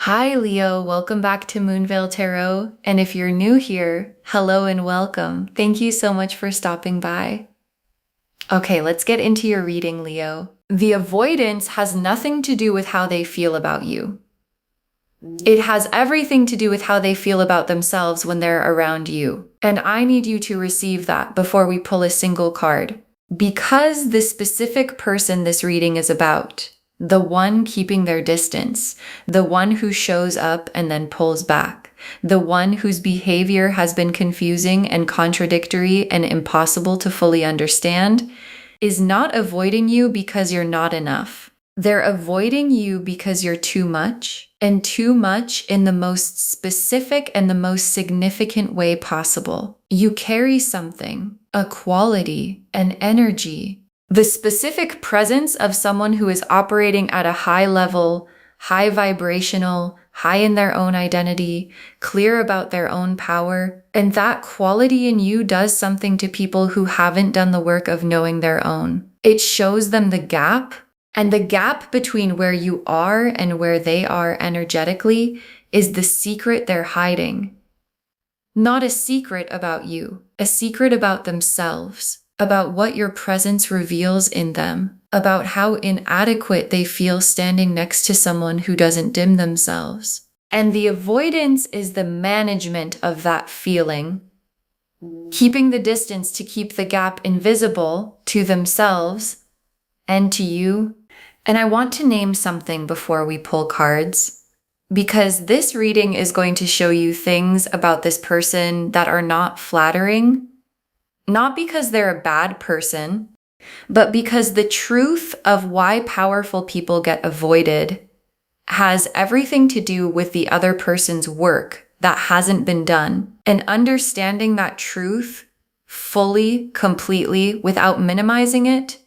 Hi Leo, welcome back to Moonveil Tarot. And if you're new here, hello and welcome. Thank you so much for stopping by. Okay, let's get into your reading, Leo. The avoidance has nothing to do with how they feel about you. It has everything to do with how they feel about themselves when they're around you. And I need you to receive that before we pull a single card. Because the specific person this reading is about, the one keeping their distance, the one who shows up and then pulls back, the one whose behavior has been confusing and contradictory and impossible to fully understand, is not avoiding you because you're not enough. They're avoiding you because you're too much, and too much in the most specific and the most significant way possible. You carry something, a quality, an energy, the specific presence of someone who is operating at a high level, high vibrational, high in their own identity, clear about their own power. And that quality in you does something to people who haven't done the work of knowing their own. It shows them the gap, and the gap between where you are and where they are energetically is the secret they're hiding. Not a secret about you, a secret about themselves, about what your presence reveals in them, about how inadequate they feel standing next to someone who doesn't dim themselves. And the avoidance is the management of that feeling, keeping the distance to keep the gap invisible to themselves and to you. And I want to name something before we pull cards, because this reading is going to show you things about this person that are not flattering. Not because they're a bad person, but because the truth of why powerful people get avoided has everything to do with the other person's work that hasn't been done. And understanding that truth fully, completely, without minimizing it,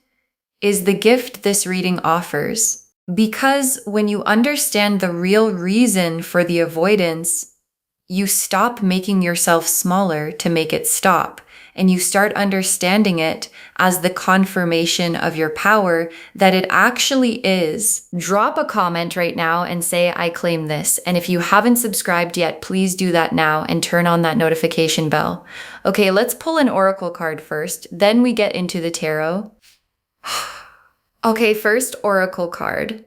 is the gift this reading offers. Because when you understand the real reason for the avoidance, you stop making yourself smaller to make it stop. And you start understanding it as the confirmation of your power that it actually is. Drop a comment right now and say, I claim this. And if you haven't subscribed yet, please do that now and turn on that notification bell. Okay, let's pull an oracle card first. Then we get into the tarot. Okay, first oracle card.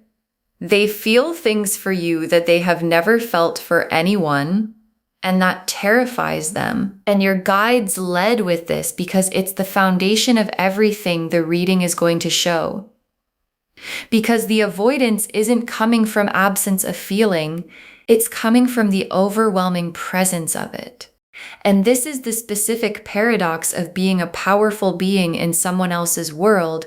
They feel things for you that they have never felt for anyone. And that terrifies them. And your guides led with this because it's the foundation of everything the reading is going to show. Because the avoidance isn't coming from absence of feeling, it's coming from the overwhelming presence of it. And this is the specific paradox of being a powerful being in someone else's world.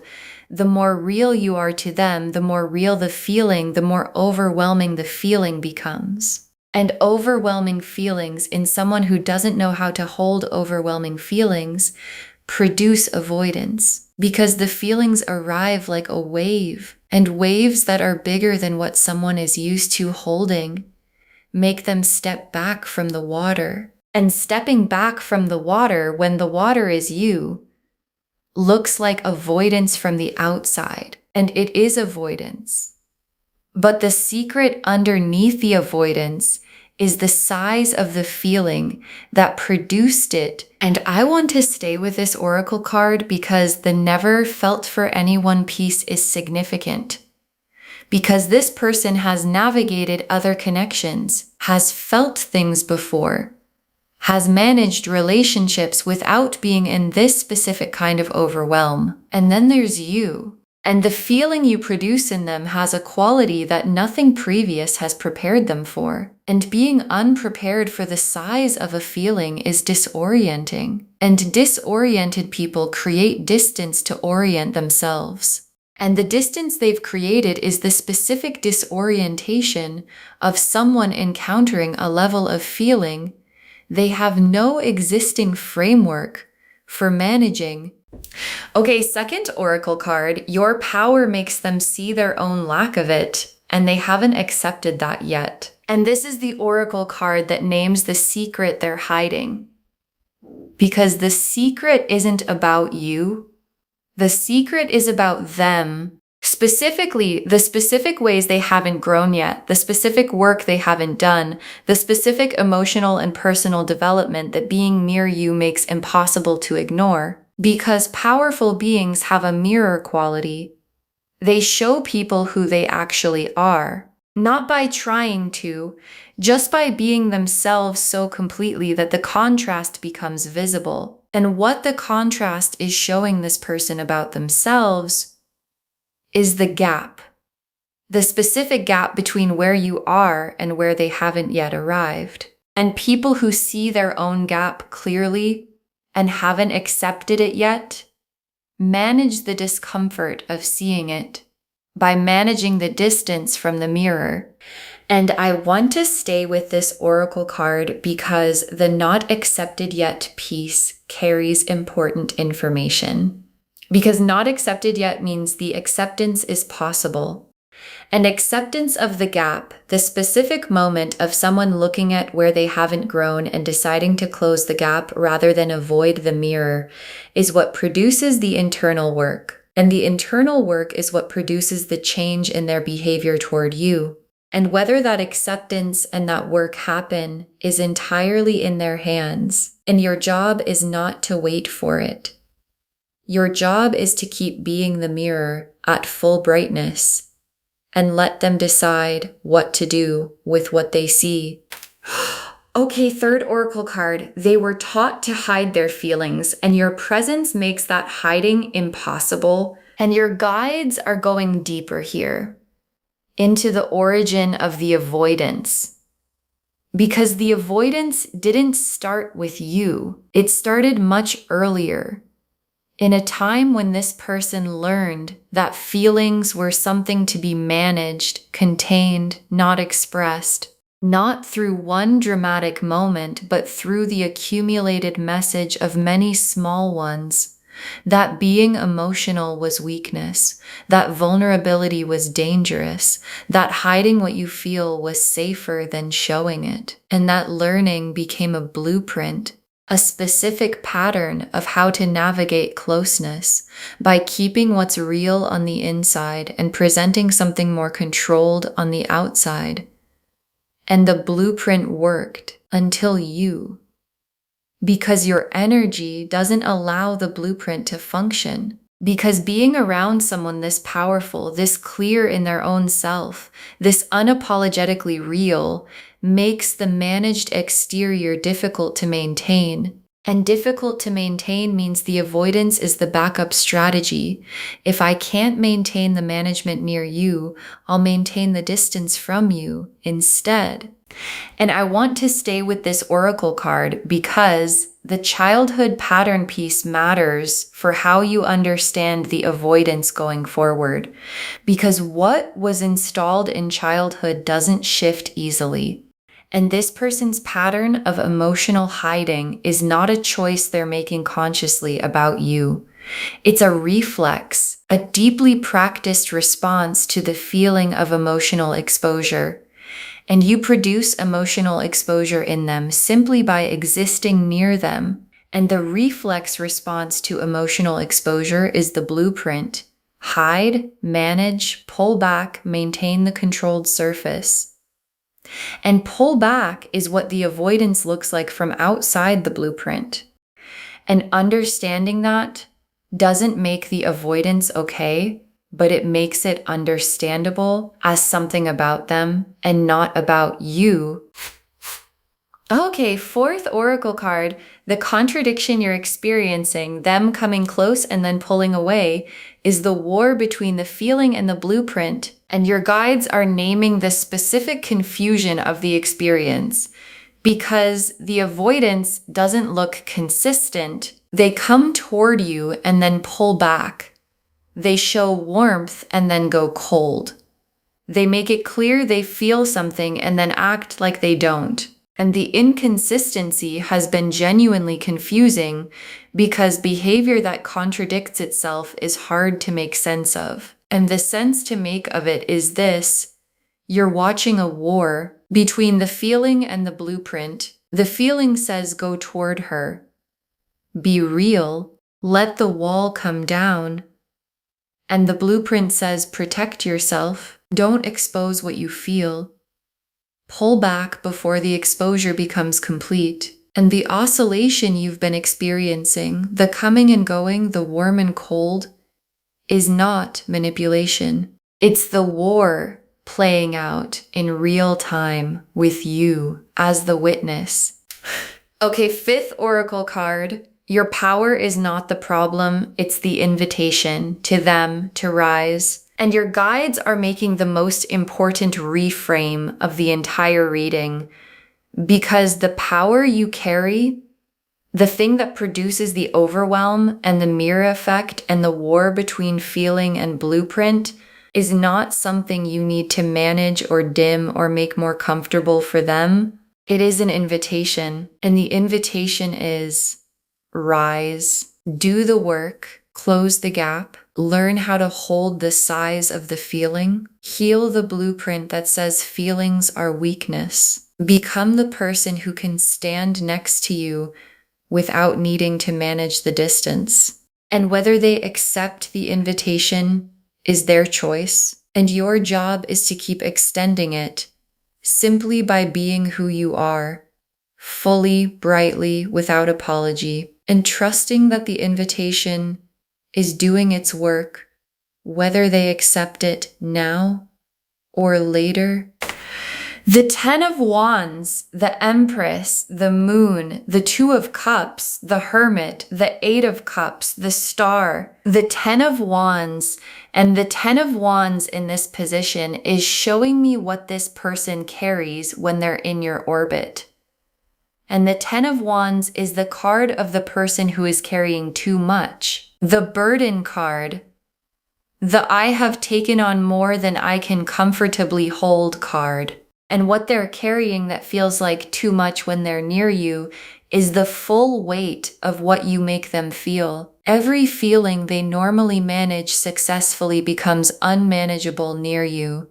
The more real you are to them, the more real the feeling, the more overwhelming the feeling becomes. And overwhelming feelings in someone who doesn't know how to hold overwhelming feelings produce avoidance, because the feelings arrive like a wave, and waves that are bigger than what someone is used to holding make them step back from the water. And stepping back from the water when the water is you looks like avoidance from the outside, and it is avoidance. But the secret underneath the avoidance is the size of the feeling that produced it. And I want to stay with this oracle card because the never felt for anyone piece is significant. Because this person has navigated other connections, has felt things before, has managed relationships without being in this specific kind of overwhelm. And then there's you. And the feeling you produce in them has a quality that nothing previous has prepared them for. And being unprepared for the size of a feeling is disorienting. And disoriented people create distance to orient themselves. And the distance they've created is the specific disorientation of someone encountering a level of feeling they have no existing framework for managing. Okay, second oracle card, your power makes them see their own lack of it, and they haven't accepted that yet. And this is the oracle card that names the secret they're hiding. Because the secret isn't about you. The secret is about them Specifically, the specific ways they haven't grown yet, the specific work they haven't done, the specific emotional and personal development that being near you makes impossible to ignore. Because powerful beings have a mirror quality. They show people who they actually are, not by trying to, just by being themselves so completely that the contrast becomes visible. And what the contrast is showing this person about themselves is the gap, the specific gap between where you are and where they haven't yet arrived. And people who see their own gap clearly and haven't accepted it yet manage the discomfort of seeing it by managing the distance from the mirror. And I want to stay with this oracle card because the not accepted yet piece carries important information. Because not accepted yet means the acceptance is possible. And acceptance of the gap, the specific moment of someone looking at where they haven't grown and deciding to close the gap rather than avoid the mirror, is what produces the internal work. And the internal work is what produces the change in their behavior toward you. And whether that acceptance and that work happen is entirely in their hands. And your job is not to wait for it. Your job is to keep being the mirror at full brightness and let them decide what to do with what they see. Okay, third oracle card. They were taught to hide their feelings, and your presence makes that hiding impossible. And your guides are going deeper here into the origin of the avoidance. Because the avoidance didn't start with you. It started much earlier. In a time when this person learned that feelings were something to be managed, contained, not expressed, not through one dramatic moment, but through the accumulated message of many small ones, that being emotional was weakness, that vulnerability was dangerous, that hiding what you feel was safer than showing it, and that learning became a blueprint, a specific pattern of how to navigate closeness by keeping what's real on the inside and presenting something more controlled on the outside. And the blueprint worked until you, because your energy doesn't allow the blueprint to function. Because being around someone this powerful, this clear in their own self, this unapologetically real, makes the managed exterior difficult to maintain. And difficult to maintain means the avoidance is the backup strategy. If I can't maintain the management near you, I'll maintain the distance from you instead. And I want to stay with this oracle card because the childhood pattern piece matters for how you understand the avoidance going forward. Because what was installed in childhood doesn't shift easily. And this person's pattern of emotional hiding is not a choice they're making consciously about you. It's a reflex, a deeply practiced response to the feeling of emotional exposure. And you produce emotional exposure in them simply by existing near them. And the reflex response to emotional exposure is the blueprint. Hide, manage, pull back, maintain the controlled surface. And pull back is what the avoidance looks like from outside the blueprint. And understanding that doesn't make the avoidance okay, but it makes it understandable as something about them and not about you. Okay, fourth oracle card, the contradiction you're experiencing, them coming close and then pulling away, is the war between the feeling and the blueprint. And your guides are naming the specific confusion of the experience because the avoidance doesn't look consistent. They come toward you and then pull back. They show warmth and then go cold. They make it clear they feel something and then act like they don't. And the inconsistency has been genuinely confusing because behavior that contradicts itself is hard to make sense of. And the sense to make of it is this: you're watching a war between the feeling and the blueprint. The feeling says go toward her. Be real. Let the wall come down. And the blueprint says protect yourself, don't expose what you feel. Pull back before the exposure becomes complete. And the oscillation you've been experiencing, the coming and going, the warm and cold, is not manipulation. It's the war playing out in real time with you as the witness. Okay, fifth oracle card. Your power is not the problem, it's the invitation to them to rise. And your guides are making the most important reframe of the entire reading, because the power you carry, the thing that produces the overwhelm and the mirror effect and the war between feeling and blueprint, is not something you need to manage or dim or make more comfortable for them. It is an invitation, and the invitation is rise, do the work, close the gap, learn how to hold the size of the feeling, heal the blueprint that says feelings are weakness, become the person who can stand next to you without needing to manage the distance. And whether they accept the invitation is their choice, and your job is to keep extending it simply by being who you are, fully, brightly, without apology, and trusting that the invitation is doing its work, whether they accept it now or later. The Ten of Wands, the Empress, the Moon, the Two of Cups, the Hermit, the Eight of Cups, the Star, the Ten of Wands, and the Ten of Wands in this position is showing me what this person carries when they're in your orbit. And the Ten of Wands is the card of the person who is carrying too much. The burden card, the I have taken on more than I can comfortably hold card. And what they're carrying that feels like too much when they're near you is the full weight of what you make them feel. Every feeling they normally manage successfully becomes unmanageable near you.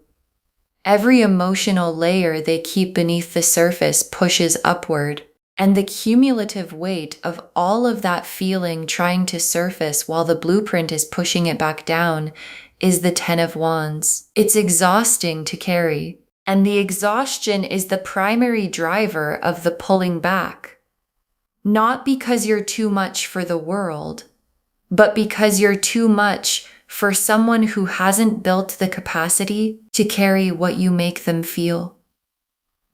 Every emotional layer they keep beneath the surface pushes upward. And the cumulative weight of all of that feeling trying to surface while the blueprint is pushing it back down is the Ten of Wands. It's exhausting to carry. And the exhaustion is the primary driver of the pulling back. Not because you're too much for the world, but because you're too much for someone who hasn't built the capacity to carry what you make them feel,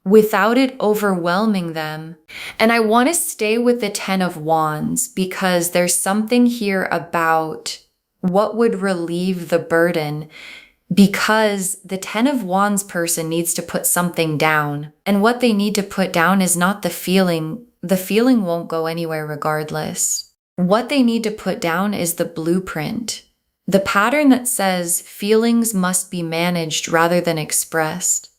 without it overwhelming them. And I want to stay with the Ten of Wands because there's something here about what would relieve the burden, because the Ten of Wands person needs to put something down. And what they need to put down is not the feeling. The feeling won't go anywhere regardless. What they need to put down is the blueprint. The pattern that says feelings must be managed rather than expressed.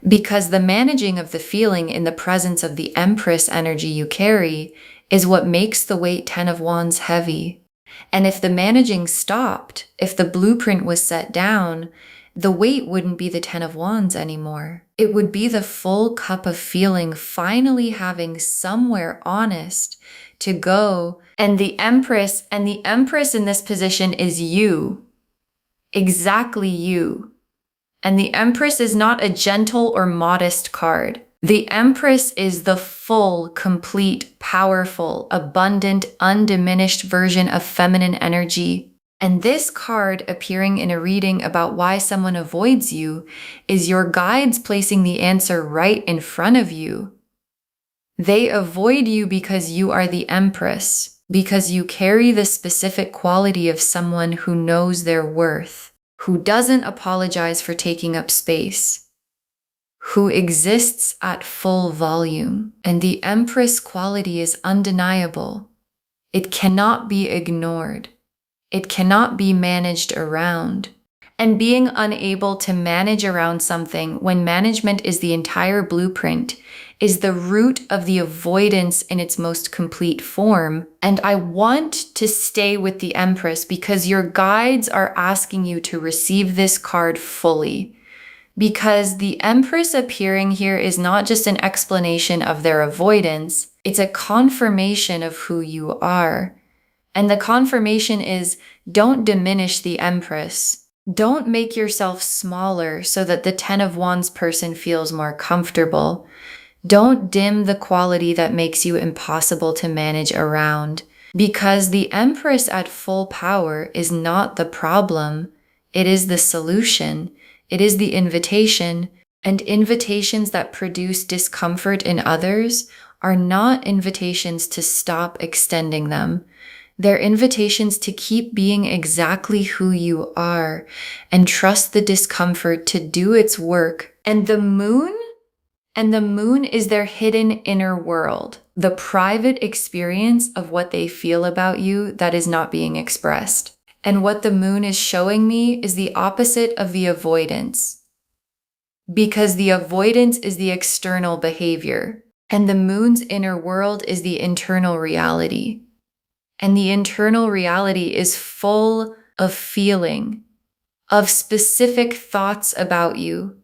Because the managing of the feeling in the presence of the Empress energy you carry is what makes the weight Ten of Wands heavy. And if the managing stopped, if the blueprint was set down, the weight wouldn't be the Ten of Wands anymore. It would be the full cup of feeling finally having somewhere honest to go. And the Empress in this position is you. Exactly you. And the Empress is not a gentle or modest card. The Empress is the full, complete, powerful, abundant, undiminished version of feminine energy. And this card appearing in a reading about why someone avoids you is your guides placing the answer right in front of you. They avoid you because you are the Empress, because you carry the specific quality of someone who knows their worth, who doesn't apologize for taking up space, who exists at full volume. And the Empress quality is undeniable. It cannot be ignored. It cannot be managed around. And being unable to manage around something when management is the entire blueprint is the root of the avoidance in its most complete form. And I want to stay with the Empress because your guides are asking you to receive this card fully. Because the Empress appearing here is not just an explanation of their avoidance, it's a confirmation of who you are. And the confirmation is, don't diminish the Empress. Don't make yourself smaller so that the Ten of Wands person feels more comfortable. Don't dim the quality that makes you impossible to manage around. Because the Empress at full power is not the problem. It is the solution. It is the invitation. And invitations that produce discomfort in others are not invitations to stop extending them. They're invitations to keep being exactly who you are and trust the discomfort to do its work. And the moon is their hidden inner world, the private experience of what they feel about you that is not being expressed. And what the moon is showing me is the opposite of the avoidance. Because the avoidance is the external behavior, and the moon's inner world is the internal reality. And the internal reality is full of feeling, of specific thoughts about you,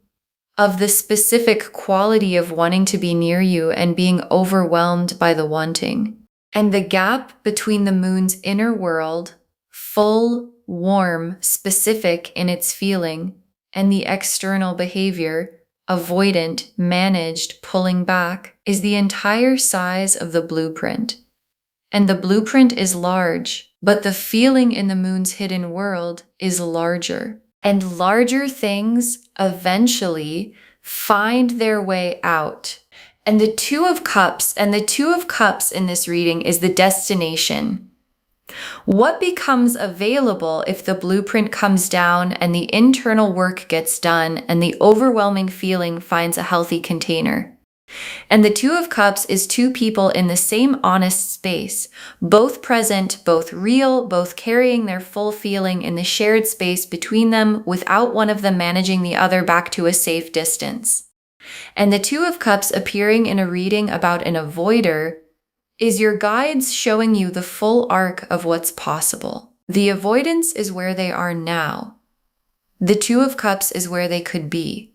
of the specific quality of wanting to be near you and being overwhelmed by the wanting. And the gap between the moon's inner world, full, warm, specific in its feeling, and the external behavior, avoidant, managed, pulling back, is the entire size of the blueprint. And the blueprint is large, but the feeling in the moon's hidden world is larger. And larger things eventually find their way out. And the Two of Cups in this reading is the destination. What becomes available if the blueprint comes down and the internal work gets done and the overwhelming feeling finds a healthy container? And the Two of Cups is two people in the same honest space, both present, both real, both carrying their full feeling in the shared space between them without one of them managing the other back to a safe distance. And the Two of Cups appearing in a reading about an avoider is your guides showing you the full arc of what's possible. The avoidance is where they are now. The Two of Cups is where they could be.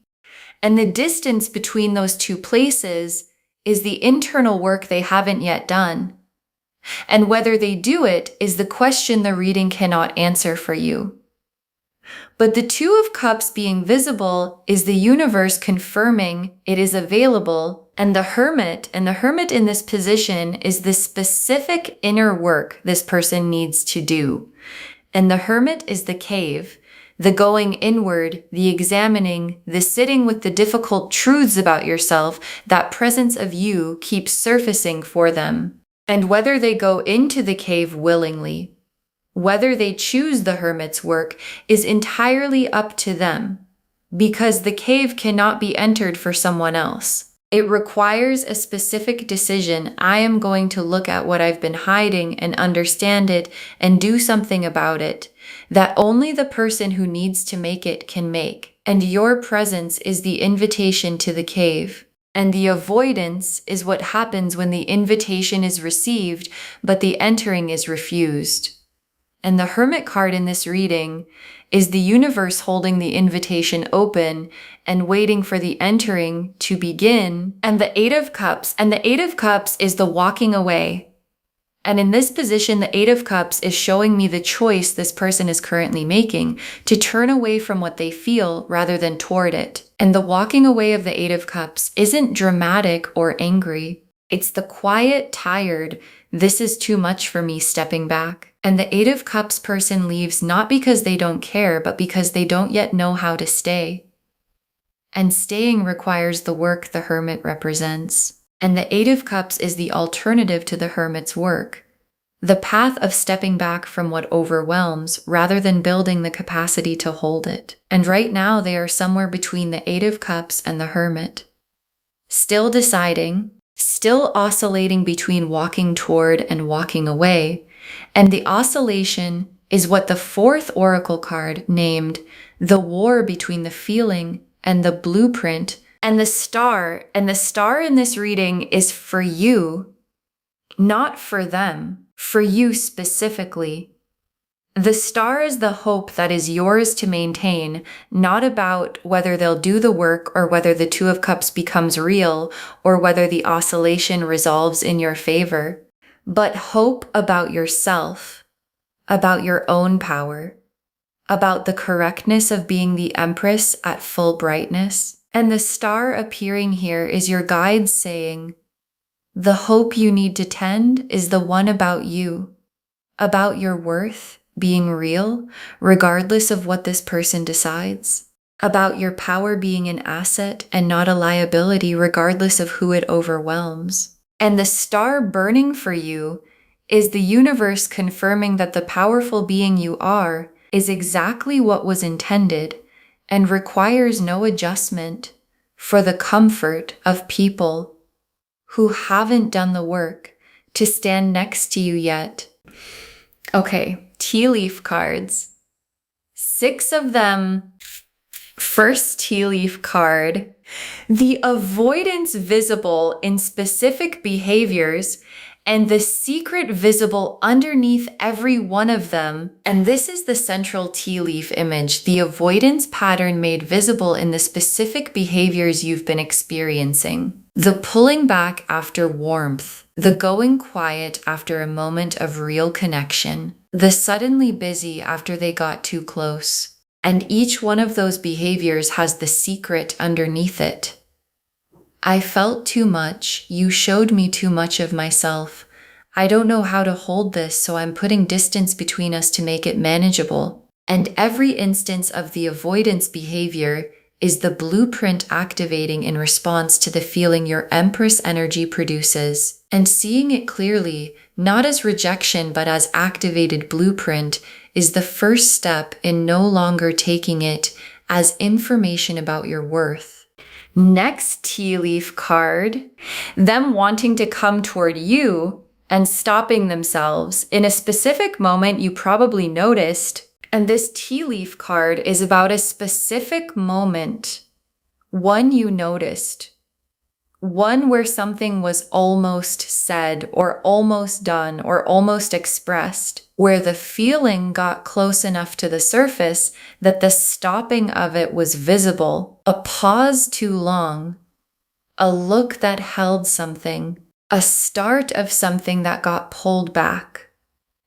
And the distance between those two places is the internal work they haven't yet done. And whether they do it is the question the reading cannot answer for you. But the Two of Cups being visible is the universe confirming it is available, and the Hermit in this position is the specific inner work this person needs to do. And the Hermit is the cave. The going inward, the examining, the sitting with the difficult truths about yourself, that presence of you keeps surfacing for them. And whether they go into the cave willingly, whether they choose the Hermit's work, is entirely up to them, because the cave cannot be entered for someone else. It requires a specific decision. I am going to look at what I've been hiding and understand it and do something about it, that only the person who needs to make it can make. And your presence is the invitation to the cave. And the avoidance is what happens when the invitation is received, but the entering is refused. And the Hermit card in this reading is the universe holding the invitation open and waiting for the entering to begin. And the Eight of Cups is the walking away. And in this position, the Eight of Cups is showing me the choice this person is currently making to turn away from what they feel rather than toward it. And the walking away of the Eight of Cups isn't dramatic or angry. It's the quiet, tired, this is too much for me stepping back. And the Eight of Cups person leaves not because they don't care, but because they don't yet know how to stay. And staying requires the work the Hermit represents. And the Eight of Cups is the alternative to the Hermit's work, the path of stepping back from what overwhelms rather than building the capacity to hold it. And right now they are somewhere between the Eight of Cups and the Hermit, still deciding, still oscillating between walking toward and walking away. And the oscillation is what the fourth oracle card named the war between the feeling and the blueprint. And the star in this reading is for you, not for them, for you specifically. The star is the hope that is yours to maintain, not about whether they'll do the work or whether the Two of Cups becomes real or whether the oscillation resolves in your favor, but hope about yourself. about your own power, about the correctness of being the Empress at full brightness. And the star appearing here is your guide saying, the hope you need to tend is the one about you, about your worth being real, regardless of what this person decides, about your power being an asset and not a liability, regardless of who it overwhelms. And the star burning for you is the universe confirming that the powerful being you are is exactly what was intended and requires no adjustment for the comfort of people who haven't done the work to stand next to you yet. Okay, tea leaf cards. 6 of them. First tea leaf card, the avoidance visible in specific behaviors and the secret visible underneath every one of them. And this is the central tea leaf image, the avoidance pattern made visible in the specific behaviors you've been experiencing. The pulling back after warmth, the going quiet after a moment of real connection, the suddenly busy after they got too close. And each one of those behaviors has the secret underneath it. I felt too much. You showed me too much of myself. I don't know how to hold this, so I'm putting distance between us to make it manageable. And every instance of the avoidance behavior is the blueprint activating in response to the feeling your Empress energy produces. And seeing it clearly, not as rejection but as activated blueprint, is the first step in no longer taking it as information about your worth. Next tea leaf card, them wanting to come toward you and stopping themselves in a specific moment you probably noticed. And this tea leaf card is about a specific moment, one you noticed, one where something was almost said or almost done or almost expressed, where the feeling got close enough to the surface that the stopping of it was visible, a pause too long, a look that held something, a start of something that got pulled back.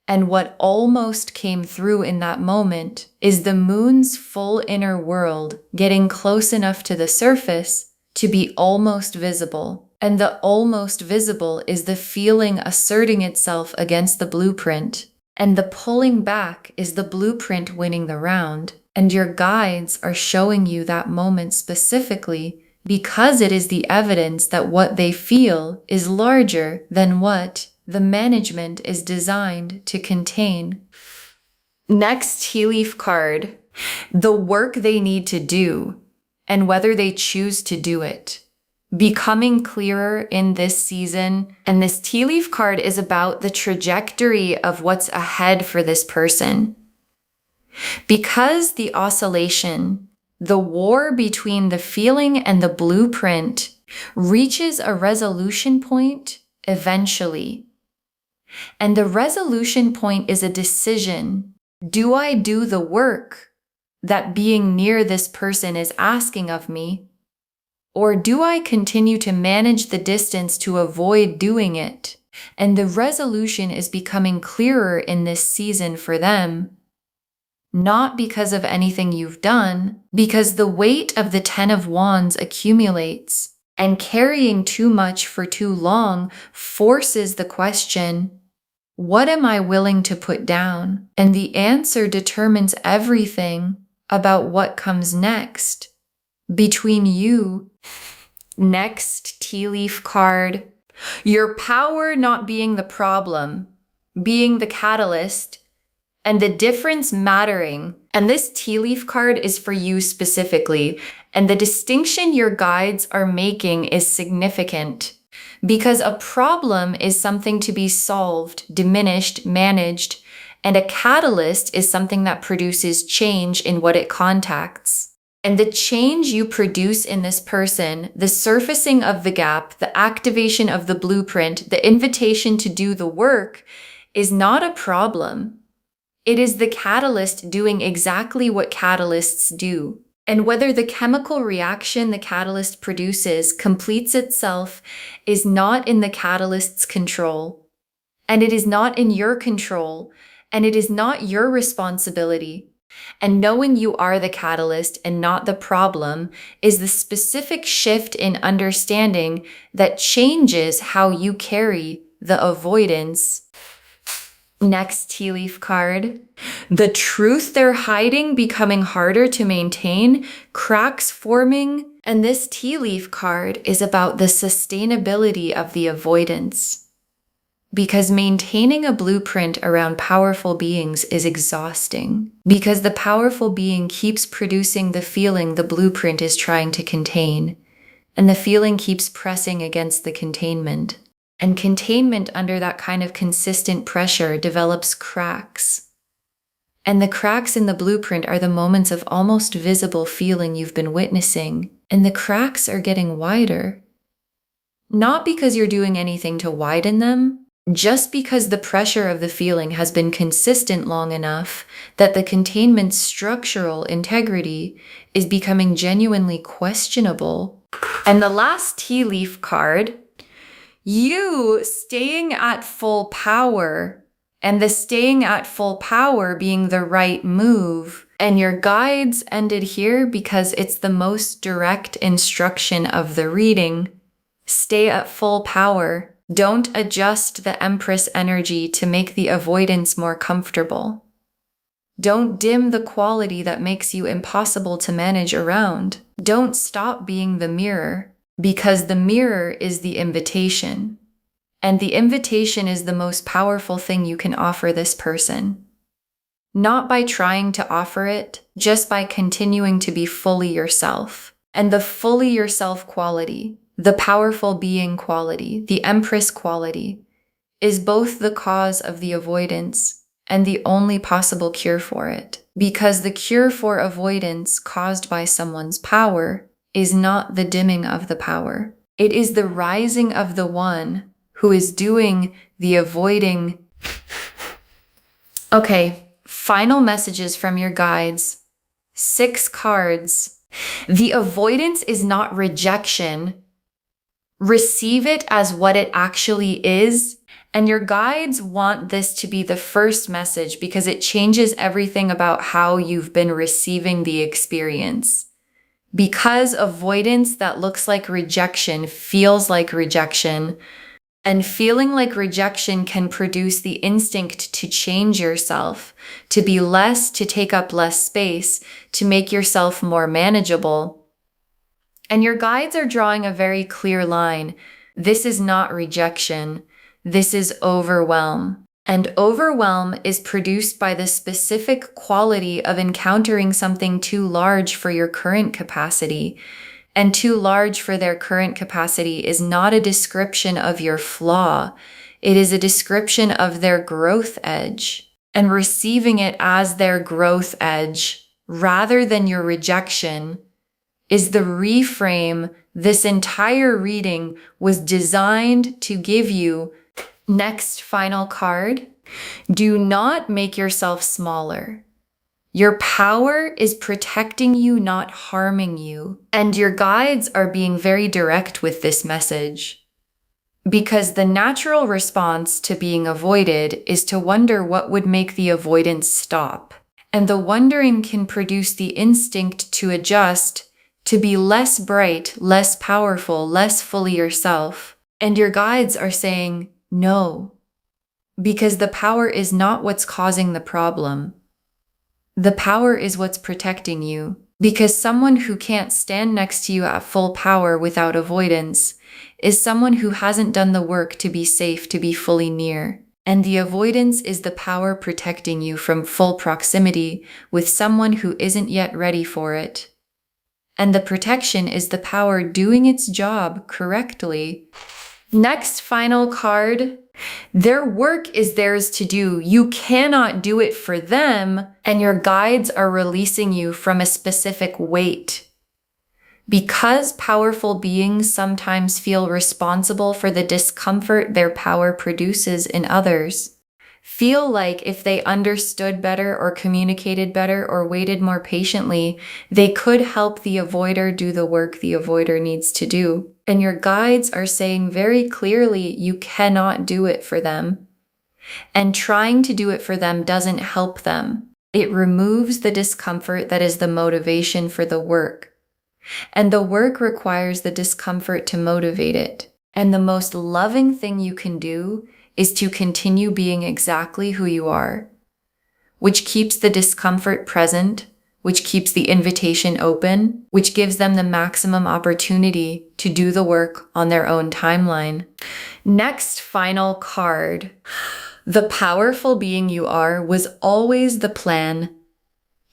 And what almost came through in that moment is the moon's full inner world getting close enough to the surface to be almost visible. And the almost visible is the feeling asserting itself against the blueprint. And the pulling back is the blueprint winning the round. And your guides are showing you that moment specifically because it is the evidence that what they feel is larger than what the management is designed to contain. Next tea leaf card, the work they need to do and whether they choose to do it. Becoming clearer in this season. And this tea leaf card is about the trajectory of what's ahead for this person. Because the oscillation, the war between the feeling and the blueprint reaches a resolution point eventually. And the resolution point is a decision. Do I do the work that being near this person is asking of me? Or do I continue to manage the distance to avoid doing it? And the resolution is becoming clearer in this season for them. Not because of anything you've done, because the weight of the 10 of Wands accumulates, and carrying too much for too long forces the question, what am I willing to put down? And the answer determines everything about what comes next. Between you, next tea leaf card, your power not being the problem, being the catalyst, and the difference mattering. And this tea leaf card is for you specifically. And the distinction your guides are making is significant because a problem is something to be solved, diminished, managed, and a catalyst is something that produces change in what it contacts. And the change you produce in this person, the surfacing of the gap, the activation of the blueprint, the invitation to do the work is not a problem. It is the catalyst doing exactly what catalysts do. And whether the chemical reaction the catalyst produces completes itself is not in the catalyst's control. And it is not in your control. and it is not your responsibility. And knowing you are the catalyst and not the problem is the specific shift in understanding that changes how you carry the avoidance. Next tea leaf card. The truth they're hiding becoming harder to maintain, cracks forming. And this tea leaf card is about the sustainability of the avoidance. Because maintaining a blueprint around powerful beings is exhausting. Because the powerful being keeps producing the feeling the blueprint is trying to contain. And the feeling keeps pressing against the containment. And containment under that kind of consistent pressure develops cracks. And the cracks in the blueprint are the moments of almost visible feeling you've been witnessing. And the cracks are getting wider. Not because you're doing anything to widen them, just because the pressure of the feeling has been consistent long enough that the containment's structural integrity is becoming genuinely questionable. And the last tea leaf card, you staying at full power, and the staying at full power being the right move. And your guides ended here because it's the most direct instruction of the reading. Stay at full power. Don't adjust the Empress energy to make the avoidance more comfortable. Don't dim the quality that makes you impossible to manage around. Don't stop being the mirror, because the mirror is the invitation. And the invitation is the most powerful thing you can offer this person. Not by trying to offer it, just by continuing to be fully yourself. And the fully yourself quality, the powerful being quality, the Empress quality, is both the cause of the avoidance and the only possible cure for it. Because the cure for avoidance caused by someone's power is not the dimming of the power. It is the rising of the one who is doing the avoiding. Okay, final messages from your guides. 6 cards. The avoidance is not rejection. Receive it as what it actually is. And your guides want this to be the first message because it changes everything about how you've been receiving the experience. Because avoidance that looks like rejection feels like rejection, and feeling like rejection can produce the instinct to change yourself, to be less, to take up less space, to make yourself more manageable. And your guides are drawing a very clear line. This is not rejection. This is overwhelm. And overwhelm is produced by the specific quality of encountering something too large for your current capacity. And too large for their current capacity is not a description of your flaw. It is a description of their growth edge. And receiving it as their growth edge, rather than your rejection, is the reframe this entire reading was designed to give you. Next final card. Do not make yourself smaller. Your power is protecting you, not harming you. And your guides are being very direct with this message. Because the natural response to being avoided is to wonder what would make the avoidance stop. And the wondering can produce the instinct to adjust, to be less bright, less powerful, less fully yourself. And your guides are saying, no. Because the power is not what's causing the problem. The power is what's protecting you. Because someone who can't stand next to you at full power without avoidance is someone who hasn't done the work to be safe, to be fully near. And the avoidance is the power protecting you from full proximity with someone who isn't yet ready for it. And the protection is the power doing its job correctly. Next final card. Their work is theirs to do. You cannot do it for them, and your guides are releasing you from a specific weight. Because powerful beings sometimes feel responsible for the discomfort their power produces in others. Feel like if they understood better or communicated better or waited more patiently, they could help the avoider do the work the avoider needs to do. And your guides are saying very clearly you cannot do it for them. And trying to do it for them doesn't help them. It removes the discomfort that is the motivation for the work. And the work requires the discomfort to motivate it. And the most loving thing you can do is to continue being exactly who you are, which keeps the discomfort present, which keeps the invitation open, which gives them the maximum opportunity to do the work on their own timeline. Next, final card. The powerful being you are was always the plan.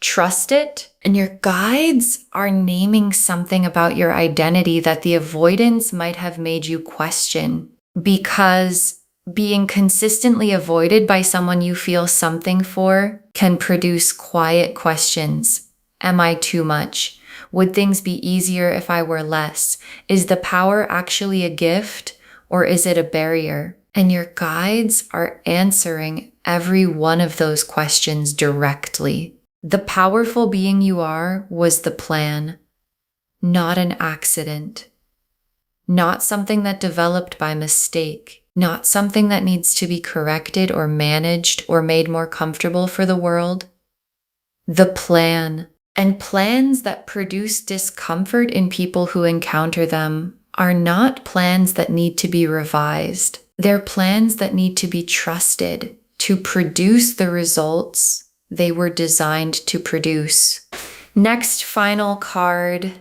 Trust it. And your guides are naming something about your identity that the avoidance might have made you question, because being consistently avoided by someone you feel something for can produce quiet questions. Am I too much? Would things be easier if I were less? Is the power actually a gift, or is it a barrier? And your guides are answering every one of those questions directly. The powerful being you are was the plan, not an accident, not something that developed by mistake, not something that needs to be corrected or managed or made more comfortable for the world. The plan. And plans that produce discomfort in people who encounter them are not plans that need to be revised. They're plans that need to be trusted to produce the results they were designed to produce. Next, final card.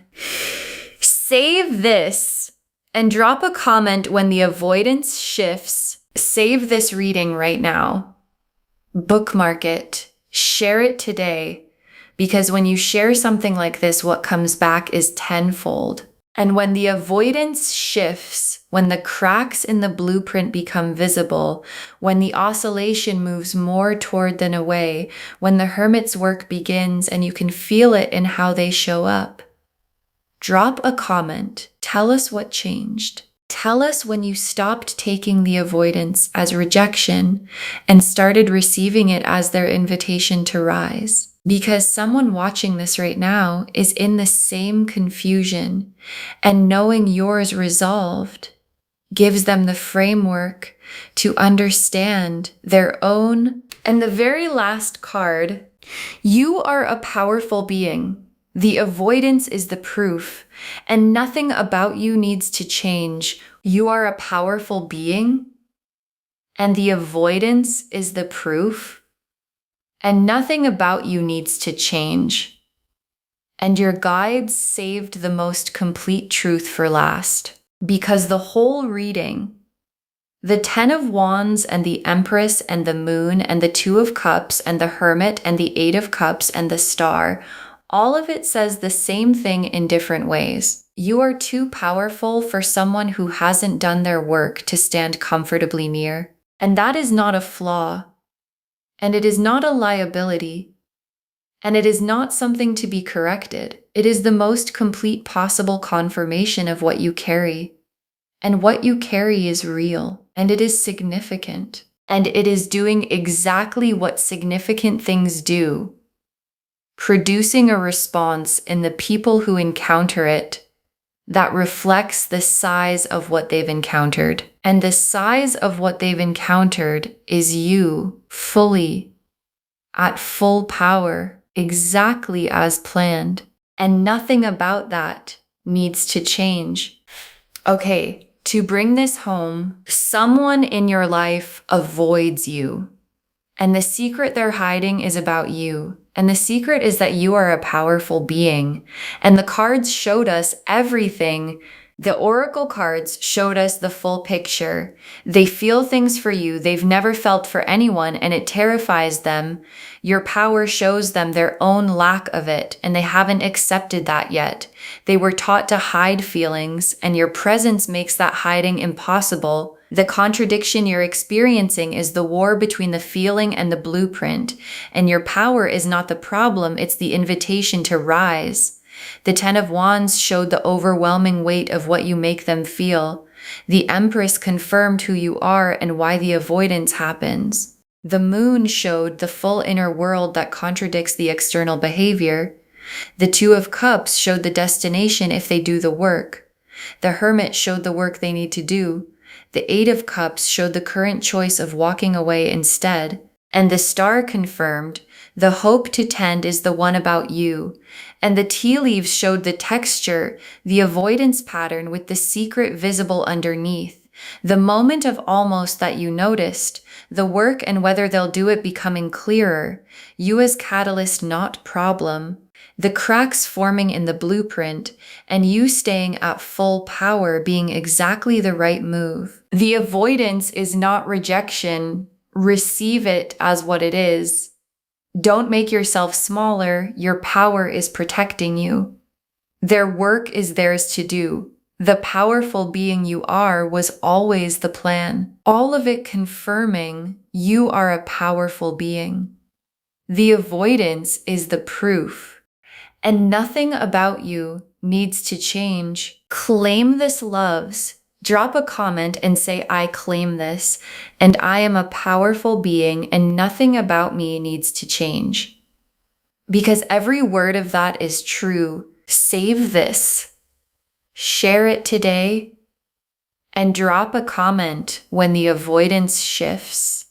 Save this and drop a comment when the avoidance shifts. Save this reading right now. Bookmark it. Share it today. Because when you share something like this, what comes back is tenfold. And when the avoidance shifts, when the cracks in the blueprint become visible, when the oscillation moves more toward than away, when the hermit's work begins and you can feel it in how they show up, drop a comment. Tell us what changed. Tell us when you stopped taking the avoidance as rejection and started receiving it as their invitation to rise. Because someone watching this right now is in the same confusion, and knowing yours resolved gives them the framework to understand their own. And the very last card, you are a powerful being. The avoidance is the proof, and nothing about you needs to change. You are a powerful being, and the avoidance is the proof. And nothing about you needs to change. And your guides saved the most complete truth for last. Because the whole reading, the 10 of Wands and the Empress and the Moon and the 2 of Cups and the Hermit and the 8 of Cups and the Star, all of it says the same thing in different ways. You are too powerful for someone who hasn't done their work to stand comfortably near. And that is not a flaw. And it is not a liability, and it is not something to be corrected. It is the most complete possible confirmation of what you carry. And what you carry is real, and it is significant. And it is doing exactly what significant things do, producing a response in the people who encounter it that reflects the size of what they've encountered. And the size of what they've encountered is you fully, at full power, exactly as planned. And nothing about that needs to change. Okay, to bring this home, someone in your life avoids you. And the secret they're hiding is about you. And the secret is that you are a powerful being. And the cards showed us everything. The oracle cards showed us the full picture. They feel things for you they've never felt for anyone, and it terrifies them. Your power shows them their own lack of it, and they haven't accepted that yet. They were taught to hide feelings, and your presence makes that hiding impossible. The contradiction you're experiencing is the war between the feeling and the blueprint, and your power is not the problem, it's the invitation to rise. The 10 of Wands showed the overwhelming weight of what you make them feel. The Empress confirmed who you are and why the avoidance happens. The Moon showed the full inner world that contradicts the external behavior. The 2 of Cups showed the destination if they do the work. The Hermit showed the work they need to do. The Eight of Cups showed the current choice of walking away instead, and the Star confirmed the hope to tend is the one about you. And the tea leaves showed the texture, the avoidance pattern with the secret visible underneath. The moment of almost that you noticed, the work and whether they'll do it becoming clearer, you as catalyst, not problem, the cracks forming in the blueprint, and you staying at full power being exactly the right move. The avoidance is not rejection. Receive it as what it is. Don't make yourself smaller. Your power is protecting you. Their work is theirs to do. The powerful being you are was always the plan. All of it confirming you are a powerful being. The avoidance is the proof. And nothing about you needs to change. Claim this, loves. Drop a comment and say, I claim this, and I am a powerful being and nothing about me needs to change. Because every word of that is true. Save this. Share it today, and drop a comment when the avoidance shifts.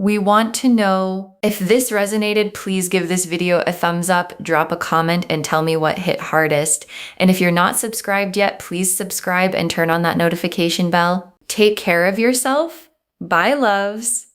We want to know if this resonated. Please give this video a thumbs up, drop a comment, and tell me what hit hardest. And if you're not subscribed yet, please subscribe and turn on that notification bell. Take care of yourself. Bye, loves.